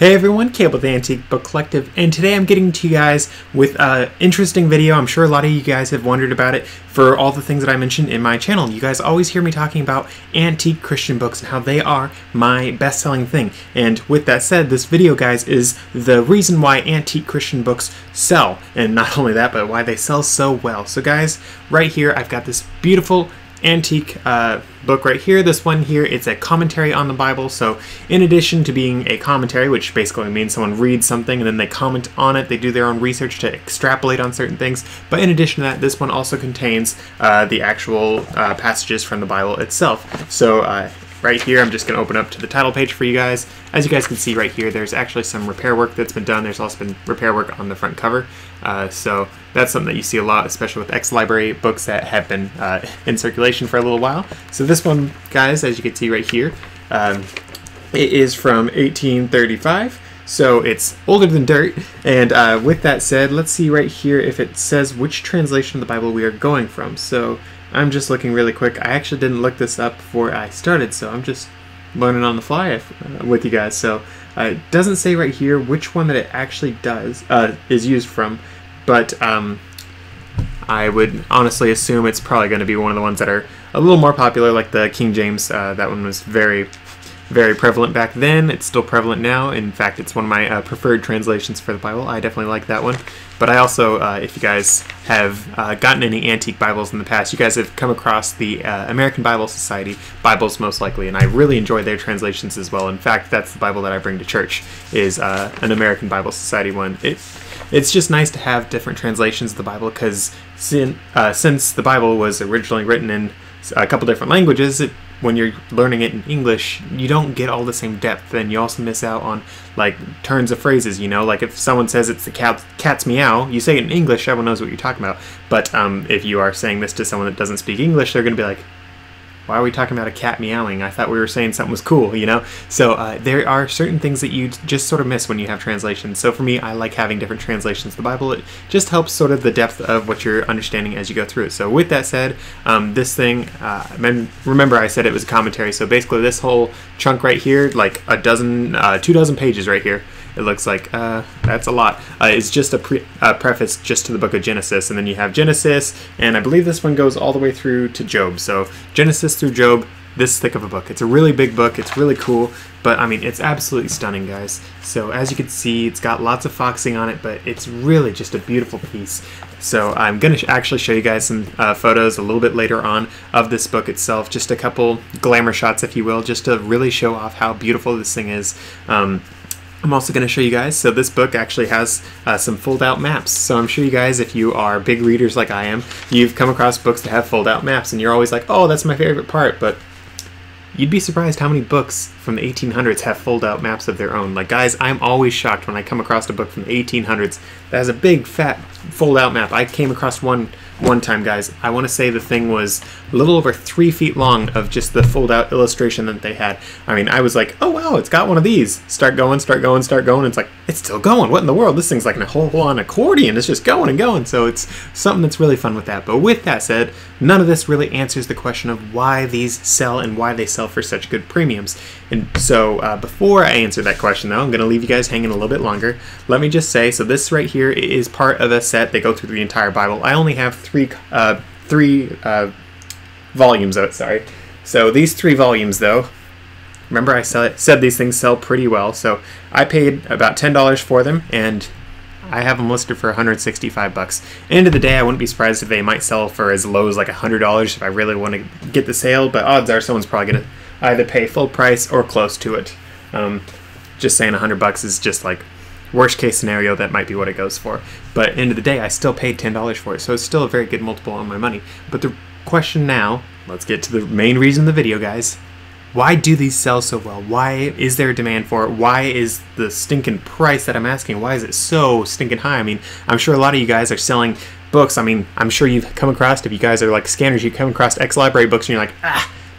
Hey everyone, Caleb with the Antique Book Collective, and today I'm getting to you guys with an interesting video. I'm sure a lot of you guys have wondered about it for all the things that I mentioned in my channel. You guys always hear me talking about antique Christian books and how they are my best-selling thing. And with that said, this video, guys, is the reason why antique Christian books sell. And not only that, but why they sell so well. So guys, right here, I've got this beautiful antique book right here. This one here, it's a commentary on the Bible. So in addition to being a commentary, which basically means someone reads something and then they comment on it, they do their own research to extrapolate on certain things, but in addition to that, this one also contains the actual passages from the Bible itself. So right here, I'm just going to open up to the title page for you guys. As you guys can see right here, there's actually some repair work that's been done. There's also been repair work on the front cover. So that's something that you see a lot, especially with ex-library books that have been in circulation for a little while. So this one, guys, as you can see right here, it is from 1835. So it's older than dirt. And with that said, let's see right here if it says which translation of the Bible we are going from. So I'm just looking really quick. I actually didn't look this up before I started, so I'm just learning on the fly with you guys. So it doesn't say right here which one that it actually is used from, but I would honestly assume it's probably going to be one of the ones that are a little more popular, like the King James. That one was very prevalent back then. It's still prevalent now. In fact, it's one of my preferred translations for the Bible. I definitely like that one. But I also, if you guys have gotten any antique Bibles in the past, you guys have come across the American Bible Society Bibles most likely, and I really enjoy their translations as well. In fact, that's the Bible that I bring to church, is an American Bible Society one. It's just nice to have different translations of the Bible, because since the Bible was originally written in a couple different languages, when you're learning it in English, you don't get all the same depth, and you also miss out on like turns of phrases, you know, like if someone says it's the cat's meow, you say it in English, everyone knows what you're talking about. But if you are saying this to someone that doesn't speak English, they're going to be like, why are we talking about a cat meowing? I thought we were saying something was cool, you know? So there are certain things that you just sort of miss when you have translations. So for me, I like having different translations of the Bible. It just helps sort of the depth of what you're understanding as you go through it. So with that said, this thing, remember I said it was a commentary. So basically this whole chunk right here, like 2 dozen pages right here, it looks like that's a lot. It's just a preface just to the book of Genesis, and then you have Genesis, and I believe this one goes all the way through to Job. So Genesis through Job, this thick of a book. It's a really big book. It's really cool, but I mean, it's absolutely stunning, guys. So as you can see, it's got lots of foxing on it, but it's really just a beautiful piece. So I'm going to actually show you guys some photos a little bit later on of this book itself, just a couple glamour shots, if you will, just to really show off how beautiful this thing is. I'm also going to show you guys, so this book actually has some fold-out maps. So I'm sure you guys, if you are big readers like I am, you've come across books that have fold-out maps, and you're always like, oh, that's my favorite part, but you'd be surprised how many books from the 1800s have fold-out maps of their own. Like, guys, I'm always shocked when I come across a book from the 1800s that has a big, fat fold-out map. I came across one time, guys. I want to say the thing was a little over 3 feet long of just the fold-out illustration that they had. I mean, I was like, oh, wow, it's got one of these. Start going, start going, start going. It's like, it's still going. What in the world? This thing's like a whole-on accordion. It's just going and going. So it's something that's really fun with that. But with that said, none of this really answers the question of why these sell and why they sell for such good premiums. And so before I answer that question, though, I'm going to leave you guys hanging a little bit longer. Let me just say, so this right here is part of a set. They go through the entire Bible. I only have three volumes of it, sorry. So these 3 volumes, though, remember I said these things sell pretty well. So I paid about $10 for them, and I have them listed for $165. End of the day, I wouldn't be surprised if they might sell for as low as like $100 if I really want to get the sale, but odds are someone's probably going to either pay full price or close to it. Just saying $100 is just like worst case scenario, that might be what it goes for. But end of the day, I still paid $10 for it, so it's still a very good multiple on my money. But the question now, let's get to the main reason of the video, guys. Why do these sell so well? Why is there a demand for it? Why is the stinking price that I'm asking, why is it so stinking high? I mean, I'm sure a lot of you guys are selling books. I mean, I'm sure you've come across, if you guys are like scanners, you come across ex-library books and you're like,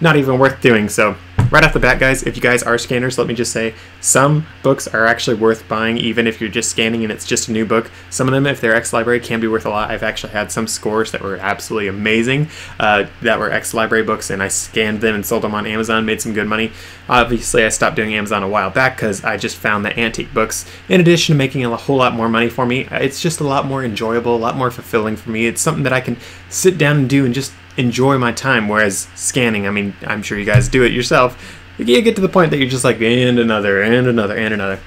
not even worth doing. So right off the bat, guys, if you guys are scanners, let me just say some books are actually worth buying, even if you're just scanning and it's just a new book. Some of them, if they're ex-library, can be worth a lot. I've actually had some scores that were absolutely amazing, that were ex-library books, and I scanned them and sold them on Amazon, made some good money. Obviously, I stopped doing Amazon a while back because I just found that antique books, in addition to making a whole lot more money for me, it's just a lot more enjoyable, a lot more fulfilling for me. It's something that I can sit down and do and just enjoy my time, whereas scanning, I mean, I'm sure you guys do it yourself, you get to the point that you're just like, and another, and another, and another.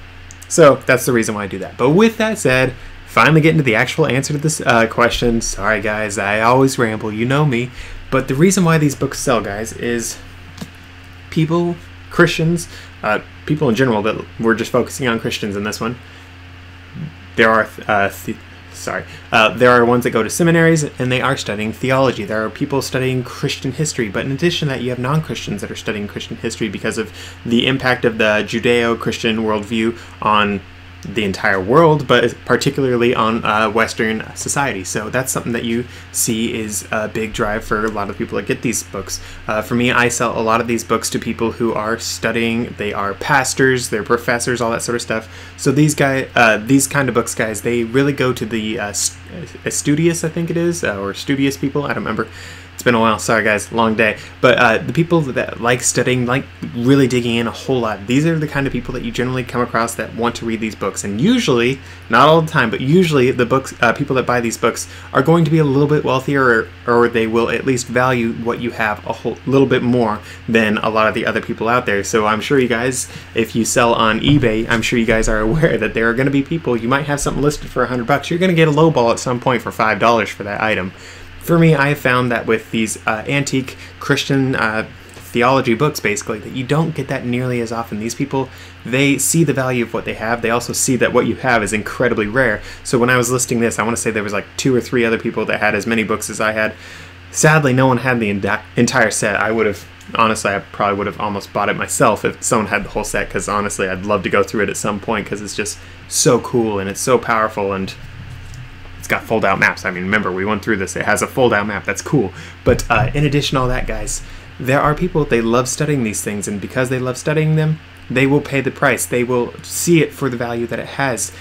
So that's the reason why I do that. But with that said, finally getting to the actual answer to this question. Sorry guys, I always ramble, you know me. But the reason why these books sell, guys, is people, Christians, people in general, but we're just focusing on Christians in this one. There are there are ones that go to seminaries and they are studying theology. There are people studying Christian history, but in addition to that, you have non-Christians that are studying Christian history because of the impact of the Judeo-Christian worldview on the entire world, but particularly on Western society. So that's something that you see is a big drive for a lot of people that get these books. For me, I sell a lot of these books to people who are studying. They are pastors, they're professors, all that sort of stuff. So these kind of books, guys, they really go to the studious, I think it is, or studious people. I don't remember. It's been a while, sorry guys, long day. But the people that like studying, like really digging in a whole lot, these are the kind of people that you generally come across that want to read these books. And usually, not all the time, but usually the books, people that buy these books are going to be a little bit wealthier, or they will at least value what you have a whole little bit more than a lot of the other people out there. So I'm sure you guys, if you sell on eBay, I'm sure you guys are aware that there are going to be people, you might have something listed for $100, you're going to get a low ball at some point for $5 for that item. For me, I have found that with these antique Christian theology books, basically, that you don't get that nearly as often. These people, they see the value of what they have. They also see that what you have is incredibly rare. So when I was listing this, I want to say there was like 2 or 3 other people that had as many books as I had. Sadly, no one had the entire set. I would have, honestly, I probably would have almost bought it myself if someone had the whole set, because honestly, I'd love to go through it at some point, because it's just so cool and it's so powerful, and it's got fold-out maps. I mean, remember, we went through this. It has a fold-out map. That's cool. But in addition to all that, guys, there are people, they love studying these things, and because they love studying them, they will pay the price. They will see it for the value that it has.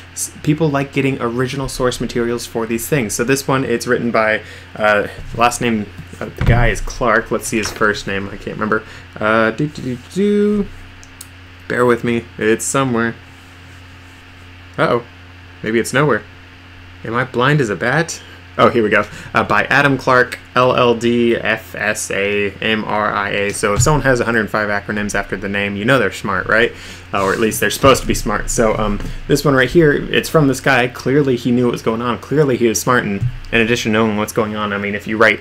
People like getting original source materials for these things. So this one, it's written by, last name of the guy is Clark. Let's see his first name. I can't remember. Bear with me. It's somewhere. Uh-oh. Maybe it's nowhere. Am I blind as a bat? Oh, here we go. By Adam Clark, LLD, FSA, MRIA. So if someone has 105 acronyms after the name, you know they're smart, right? Or at least they're supposed to be smart. So this one right here, it's from this guy. Clearly he knew what was going on. Clearly he was smart, and in addition to knowing what's going on, I mean, if you write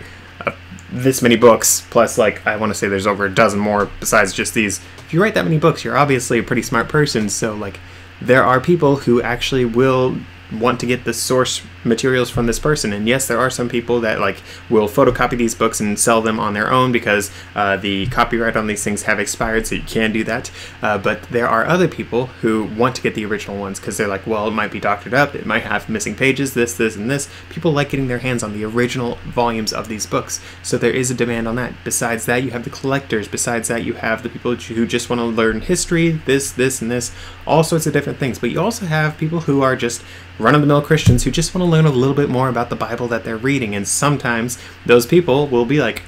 this many books, plus like, I want to say there's over a dozen more besides just these. If you write that many books, you're obviously a pretty smart person. So like, there are people who actually will want to get the source materials from this person. And yes, there are some people that like will photocopy these books and sell them on their own because the copyright on these things have expired, so you can do that. But there are other people who want to get the original ones because they're like, well, it might be doctored up, it might have missing pages, this, and this. People like getting their hands on the original volumes of these books, so there is a demand on that. Besides that, you have the collectors. Besides that, you have the people who just want to learn history, this, and this, all sorts of different things. But you also have people who are just run-of-the-mill Christians who just want to learn a little bit more about the Bible that they're reading. And sometimes those people will be like,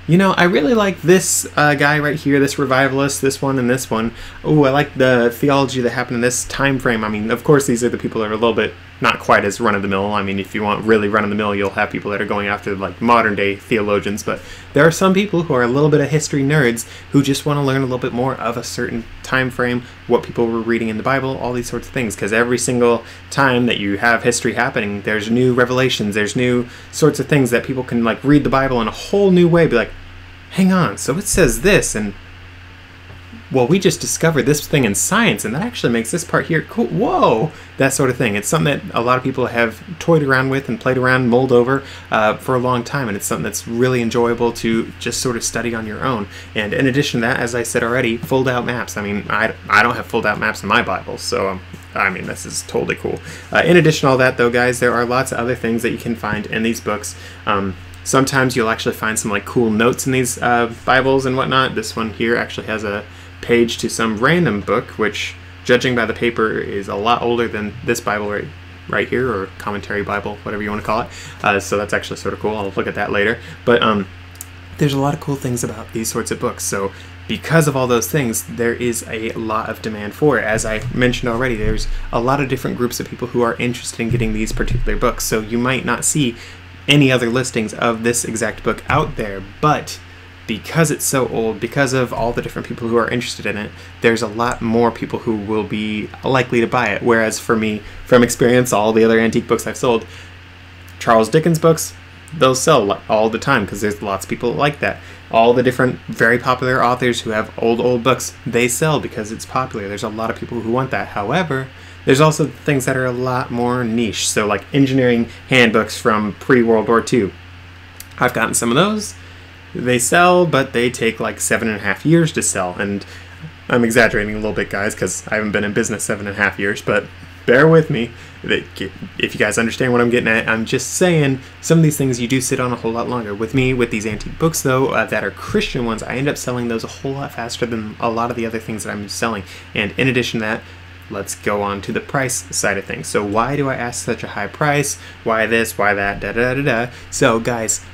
you know, I really like this guy right here, this revivalist, this one and this one. Oh, I like the theology that happened in this time frame. I mean, of course, these are the people that are a little bit not quite as run-of-the-mill. I mean, if you want really run-of-the-mill, you'll have people that are going after like modern-day theologians. But there are some people who are a little bit of history nerds who just want to learn a little bit more of a certain time frame, what people were reading in the Bible, all these sorts of things. Because every single time that you have history happening, there's new revelations, there's new sorts of things that people can like read the Bible in a whole new way, be like, hang on, so it says this, and well, we just discovered this thing in science, and that actually makes this part here cool. Whoa! That sort of thing. It's something that a lot of people have toyed around with and played around, mulled over for a long time, and it's something that's really enjoyable to just sort of study on your own. And in addition to that, as I said already, fold-out maps. I mean, I don't have fold-out maps in my Bible, so I mean, this is totally cool. In addition to all that, though, guys, there are lots of other things that you can find in these books. Sometimes you'll actually find some like cool notes in these Bibles and whatnot. This one here actually has a page to some random book, which, judging by the paper, is a lot older than this Bible right here, or commentary Bible, whatever you want to call it. So that's actually sort of cool. I'll look at that later. But there's a lot of cool things about these sorts of books. So because of all those things, there is a lot of demand for it. As I mentioned already, there's a lot of different groups of people who are interested in getting these particular books. So you might not see any other listings of this exact book out there, but because it's so old, because of all the different people who are interested in it, there's a lot more people who will be likely to buy it. Whereas for me, from experience, all the other antique books I've sold, Charles Dickens books, they'll sell all the time because there's lots of people like that. All the different very popular authors who have old books, they sell because it's popular. There's a lot of people who want that. However, there's also things that are a lot more niche. So like engineering handbooks from pre-World War II. I've gotten some of those. They sell, but they take like 7.5 years to sell. And I'm exaggerating a little bit, guys, because I haven't been in business 7.5 years, but bear with me. If you guys understand what I'm getting at, I'm just saying some of these things you do sit on a whole lot longer. With me, with these antique books, though, that are Christian ones, I end up selling those a whole lot faster than a lot of the other things that I'm selling. And in addition to that, let's go on to the price side of things. So why do I ask such a high price? Why this? Why that? Da-da-da-da-da. So, guys,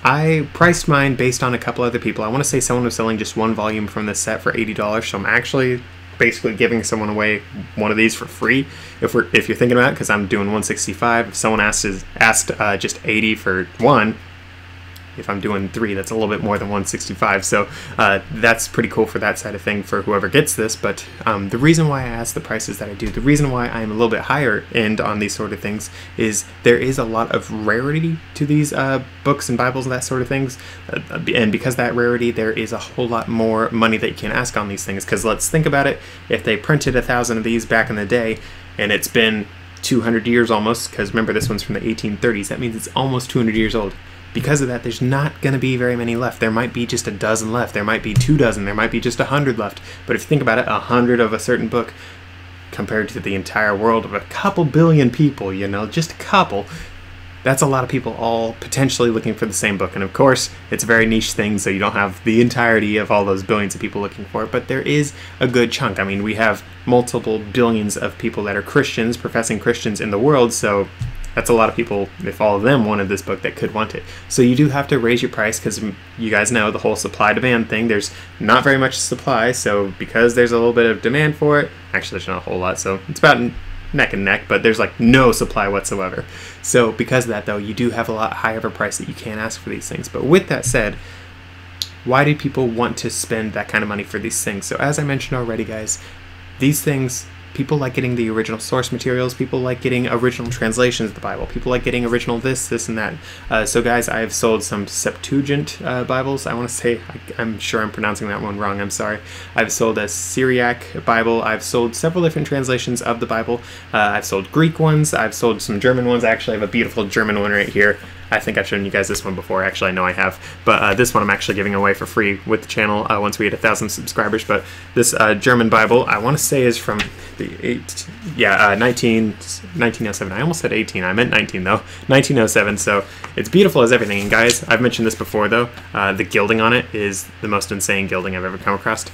I priced mine based on a couple other people. I want to say someone was selling just one volume from this set for $80, so I'm actually basically giving someone away one of these for free if you're thinking about it, because I'm doing $165. If someone asked just $80 for one, if I'm doing 3, that's a little bit more than $165. So that's pretty cool for that side of thing for whoever gets this. But the reason why I ask the prices that I do, the reason why I'm a little bit higher end on these sort of things, is there is a lot of rarity to these books and Bibles and that sort of things. And because that rarity, there is a whole lot more money that you can ask on these things. Because let's think about it. If they printed 1,000 of these back in the day, and it's been 200 years almost, because remember this one's from the 1830s, that means it's almost 200 years old. Because of that, there's not going to be very many left. There might be just a dozen left. There might be 2 dozen. There might be just 100 left. But if you think about it, 100 of a certain book compared to the entire world of a couple billion people, you know, just a couple, that's a lot of people all potentially looking for the same book. And of course, it's a very niche thing, so you don't have the entirety of all those billions of people looking for it, but there is a good chunk. I mean, we have multiple billions of people that are Christians, professing Christians in the world, so that's a lot of people, if all of them wanted this book, that could want it. So you do have to raise your price, because you guys know the whole supply-demand thing. There's not very much supply, so because there's a little bit of demand for it, actually there's not a whole lot, so it's about neck and neck, but there's like no supply whatsoever. So because of that, though, you do have a lot higher of a price that you can ask for these things. But with that said, why do people want to spend that kind of money for these things? So as I mentioned already, guys, these things, people like getting the original source materials, people like getting original translations of the Bible, people like getting original this, and that. So guys, I've sold some Septuagint Bibles. I want to say, I'm sure I'm pronouncing that one wrong, I'm sorry. I've sold a Syriac Bible. I've sold several different translations of the Bible. I've sold Greek ones. I've sold some German ones. I actually have a beautiful German one right here. I think I've shown you guys this one before. Actually, I know I have. But this one I'm actually giving away for free with the channel once we hit 1,000 subscribers. But this German Bible, I want to say, is from the 1907. I almost said 18. I meant 19, though. 1907. So it's beautiful as everything. And guys, I've mentioned this before, though. The gilding on it is the most insane gilding I've ever come across.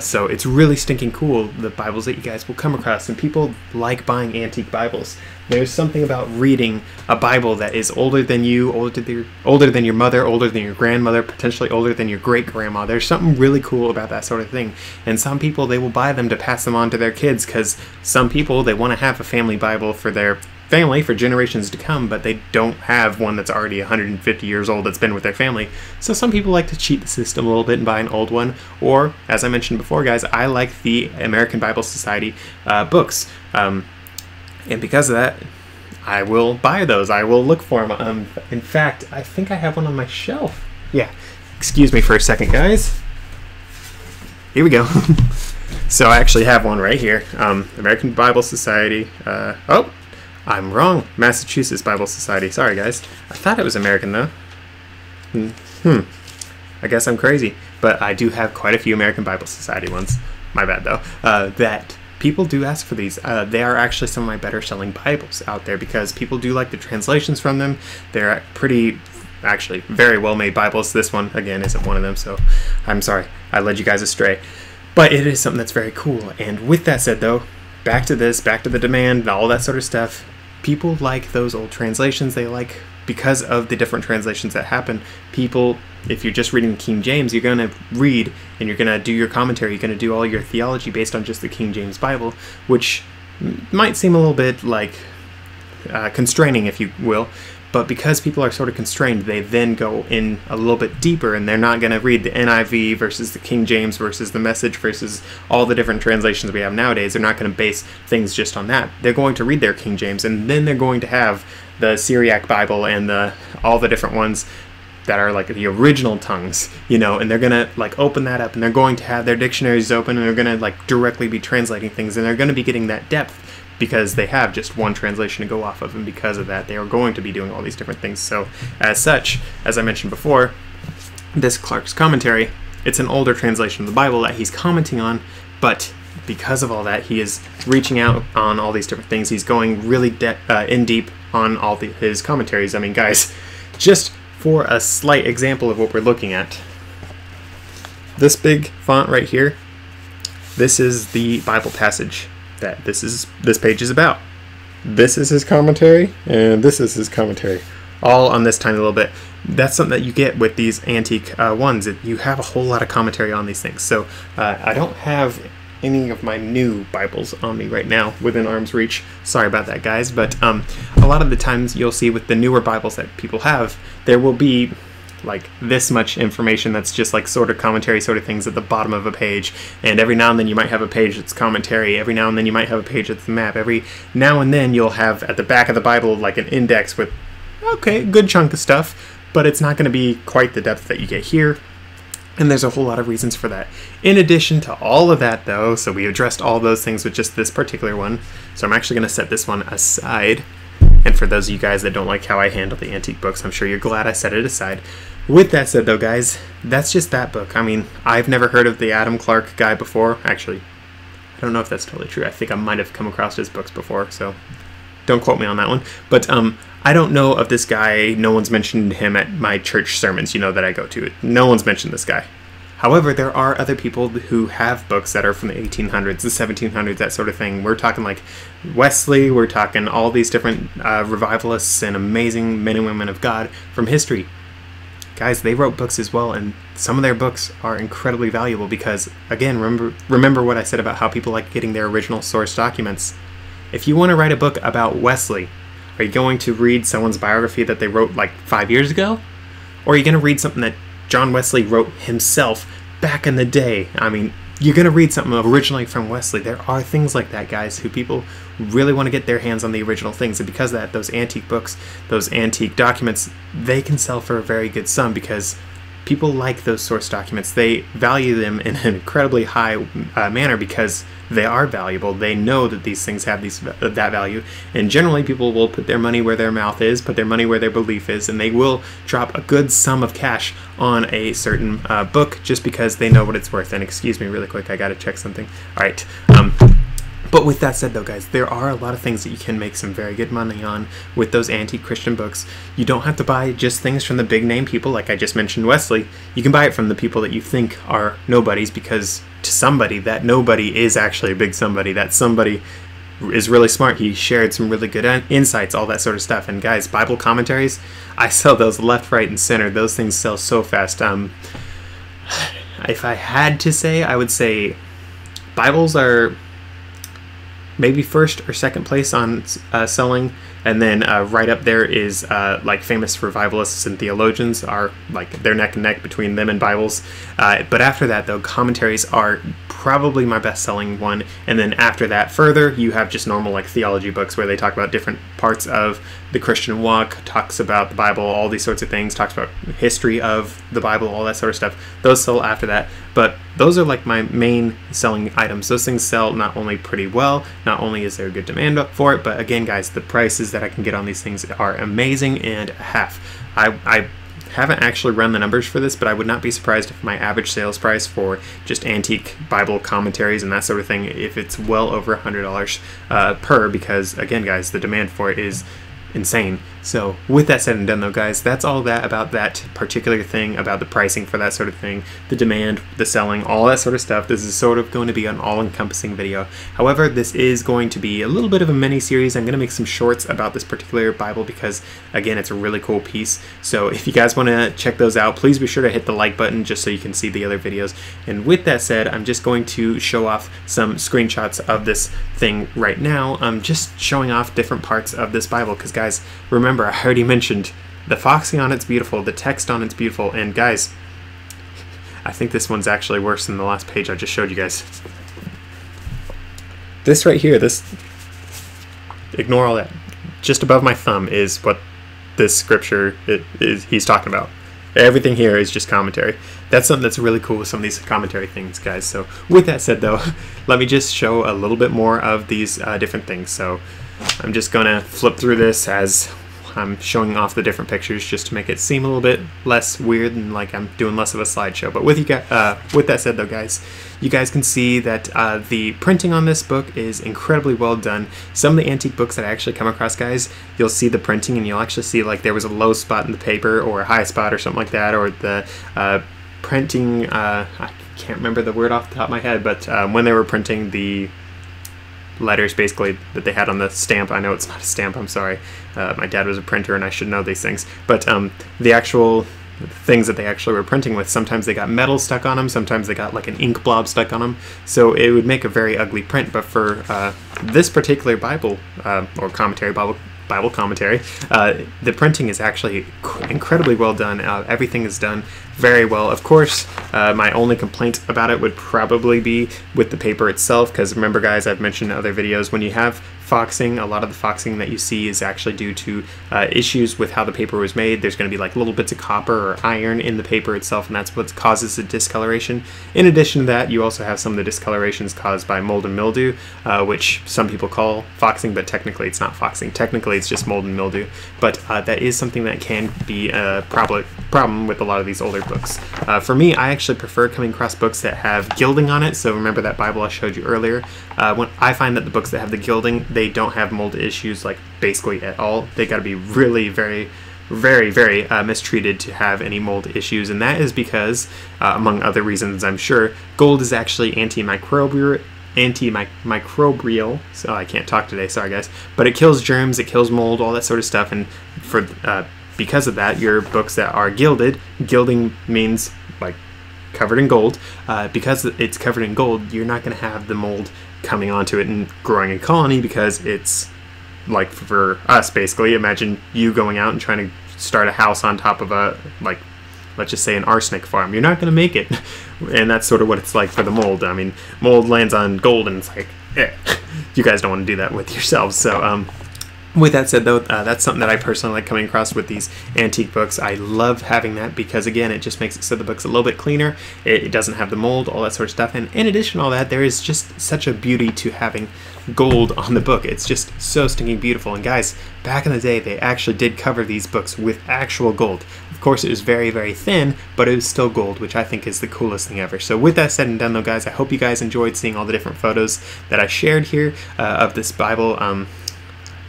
So it's really stinking cool, the Bibles that you guys will come across. And people like buying antique Bibles. There's something about reading a Bible that is older than you, older than your mother, older than your grandmother, potentially older than your great-grandma. There's something really cool about that sort of thing. And some people, they will buy them to pass them on to their kids, because some people, they want to have a family Bible for their family for generations to come, but they don't have one that's already 150 years old that's been with their family. So some people like to cheat the system a little bit and buy an old one. Or, as I mentioned before, guys, I like the American Bible Society books. And because of that, I will buy those. I will look for them. In fact, I think I have one on my shelf. Yeah. Excuse me for a second, guys. Here we go. So I actually have one right here. American Bible Society. Oh, I'm wrong. Massachusetts Bible Society. Sorry, guys. I thought it was American, though. I guess I'm crazy. But I do have quite a few American Bible Society ones. My bad, though. That people do ask for these. They are actually some of my better selling Bibles out there because people do like the translations from them. They're pretty, actually, very well made Bibles. This one, again, isn't one of them, so I'm sorry. I led you guys astray. But it is something that's very cool. And with that said, though, back to this, back to the demand, all that sort of stuff. People like those old translations. They like, because of the different translations that happen, people, if you're just reading King James, you're going to read and you're going to do your commentary, you're going to do all your theology based on just the King James Bible, which might seem a little bit like constraining, if you will. But because people are sort of constrained, they then go in a little bit deeper, and they're not going to read the NIV versus the King James versus the Message versus all the different translations we have nowadays. They're not going to base things just on that. They're going to read their King James, and then they're going to have the Syriac Bible and all the different ones that are like the original tongues, you know, and they're going to like open that up, and they're going to have their dictionaries open, and they're going to like directly be translating things, and they're going to be getting that depth because they have just one translation to go off of, and because of that, they are going to be doing all these different things. So, as such, as I mentioned before, this Clarke's commentary, it's an older translation of the Bible that he's commenting on, but because of all that, he is reaching out on all these different things. He's going really in deep on all his commentaries. I mean, guys, just for a slight example of what we're looking at, this big font right here, this is the Bible passage that this page is about. This is his commentary, and this is his commentary, all on this tiny little bit. That's something that you get with these antique ones. You have a whole lot of commentary on these things. So I don't have any of my new Bibles on me right now within arm's reach. Sorry about that, guys. But a lot of the times you'll see with the newer Bibles that people have, there will be like this much information that's just like sort of commentary sort of things at the bottom of a page, and every now and then you might have a page that's commentary, every now and then you might have a page that's the map, every now and then you'll have at the back of the Bible like an index with, okay, good chunk of stuff, but it's not going to be quite the depth that you get here, and there's a whole lot of reasons for that. In addition to all of that though, so we addressed all those things with just this particular one, so I'm actually going to set this one aside. And for those of you guys that don't like how I handle the antique books, I'm sure you're glad I set it aside. With that said though, guys, that's just that book. I mean, I've never heard of the Adam Clarke guy before. Actually, I don't know if that's totally true. I think I might have come across his books before, so don't quote me on that one. But I don't know of this guy. No one's mentioned him at my church sermons, you know, that I go to. No one's mentioned this guy. However, there are other people who have books that are from the 1800s, the 1700s, that sort of thing. We're talking like Wesley, we're talking all these different revivalists and amazing men and women of God from history. Guys, they wrote books as well, and some of their books are incredibly valuable because, again, remember what I said about how people like getting their original source documents. If you want to write a book about Wesley, are you going to read someone's biography that they wrote like 5 years ago? Or are you going to read something that John Wesley wrote himself back in the day? I mean, you're going to read something originally from Wesley. There are things like that, guys, who people really want to get their hands on the original things. And because of that, those antique books, those antique documents, they can sell for a very good sum because people like those source documents. They value them in an incredibly high manner because they are valuable. They know that these things have that value, and generally people will put their money where their mouth is, put their money where their belief is, and they will drop a good sum of cash on a certain book just because they know what it's worth. And excuse me really quick, I gotta check something. Alright, but with that said though, guys, there are a lot of things that you can make some very good money on with those antique Christian books. You don't have to buy just things from the big name people like I just mentioned Wesley. You can buy it from the people that you think are nobodies, because to somebody, that nobody is actually a big somebody. That somebody is really smart. He shared some really good insights, all that sort of stuff. And guys, Bible commentaries, I sell those left, right, and center. Those things sell so fast. If I had to say, I would say Bibles are maybe first or second place on selling, and then right up there is like famous revivalists and theologians are like they're neck and neck between them and Bibles. But after that though, commentaries are probably my best selling one, and then after that further you have just normal like theology books where they talk about different parts of the Christian walk, talks about the Bible, all these sorts of things, talks about history of the Bible, all that sort of stuff. Those sell after that, but those are like my main selling items. Those things sell not only pretty well, not only is there a good demand for it, but again guys, the prices that I can get on these things are amazing and a half. I haven't actually run the numbers for this, but I would not be surprised if my average sales price for just antique Bible commentaries and that sort of thing, if it's well over $100 per, because again guys, the demand for it is insane. So with that said and done though guys, that's all that about that particular thing, about the pricing for that sort of thing, the demand, the selling, all that sort of stuff. This is sort of going to be an all-encompassing video. However, this is going to be a little bit of a mini series. I'm going to make some shorts about this particular Bible because again, it's a really cool piece. So if you guys want to check those out, please be sure to hit the like button just so you can see the other videos. And with that said, I'm just going to show off some screenshots of this thing right now. I'm just showing off different parts of this Bible because guys, remember, I already mentioned the foxing on it's beautiful, the text on it's beautiful, and guys, I think this one's actually worse than the last page I just showed you guys. This right here, this, ignore all that, just above my thumb is what this scripture he's talking about. Everything here is just commentary. That's something that's really cool with some of these commentary things, guys. So with that said though, let me just show a little bit more of these different things. So I'm just gonna flip through this as I'm showing off the different pictures just to make it seem a little bit less weird and like I'm doing less of a slideshow. But with that said though guys, you guys can see that the printing on this book is incredibly well done. Some of the antique books that I actually come across, guys, you'll see the printing and you'll actually see like there was a low spot in the paper or a high spot or something like that, or the printing, I can't remember the word off the top of my head, but when they were printing the letters basically that they had on the stamp. I know it's not a stamp, I'm sorry. My dad was a printer and I should know these things. But the actual things that they actually were printing with, sometimes they got metal stuck on them, sometimes they got like an ink blob stuck on them. So it would make a very ugly print. But for this particular Bible or commentary, Bible commentary, the printing is actually incredibly well done. Everything is done very well. Of course, my only complaint about it would probably be with the paper itself, because remember guys, I've mentioned in other videos, when you have foxing, a lot of the foxing that you see is actually due to issues with how the paper was made. There's going to be like little bits of copper or iron in the paper itself, and that's what causes the discoloration. In addition to that, you also have some of the discolorations caused by mold and mildew, which some people call foxing, but technically it's not foxing. Technically it's just mold and mildew, but that is something that can be a problem with a lot of these older books. For me, I actually prefer coming across books that have gilding on it. So remember that Bible I showed you earlier? When I find that the books that have the gilding, they don't have mold issues like basically at all. They got to be really very mistreated to have any mold issues, and that is because, among other reasons I'm sure, gold is actually antimicrobial, so I can't talk today, sorry guys, but it kills germs, it kills mold, all that sort of stuff, and for because of that, your books that are gilded, gilding means like covered in gold, because it's covered in gold, you're not going to have the mold coming onto it and growing a colony, because it's like, for us basically, imagine you going out and trying to start a house on top of a, like, let's just say an arsenic farm. You're not going to make it. And that's sort of what it's like for the mold. I mean, mold lands on gold and it's like, you guys don't want to do that with yourselves. So with that said though, that's something that I personally like coming across with these antique books. I love having that because again, it just makes it so the book's a little bit cleaner. It doesn't have the mold, all that sort of stuff. And in addition to all that, there is just such a beauty to having gold on the book. It's just so stinking beautiful. And guys, back in the day, they actually did cover these books with actual gold. Of course, it was very thin, but it was still gold, which I think is the coolest thing ever. So with that said and done though, guys, I hope you guys enjoyed seeing all the different photos that I shared here of this Bible.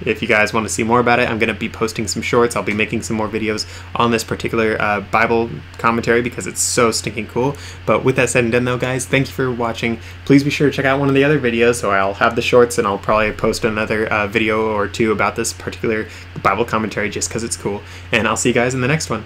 If you guys want to see more about it, I'm going to be posting some shorts. I'll be making some more videos on this particular Bible commentary because it's so stinking cool. But with that said and done though, guys, thank you for watching. Please be sure to check out one of the other videos. So I'll have the shorts and I'll probably post another video or two about this particular Bible commentary just because it's cool. And I'll see you guys in the next one.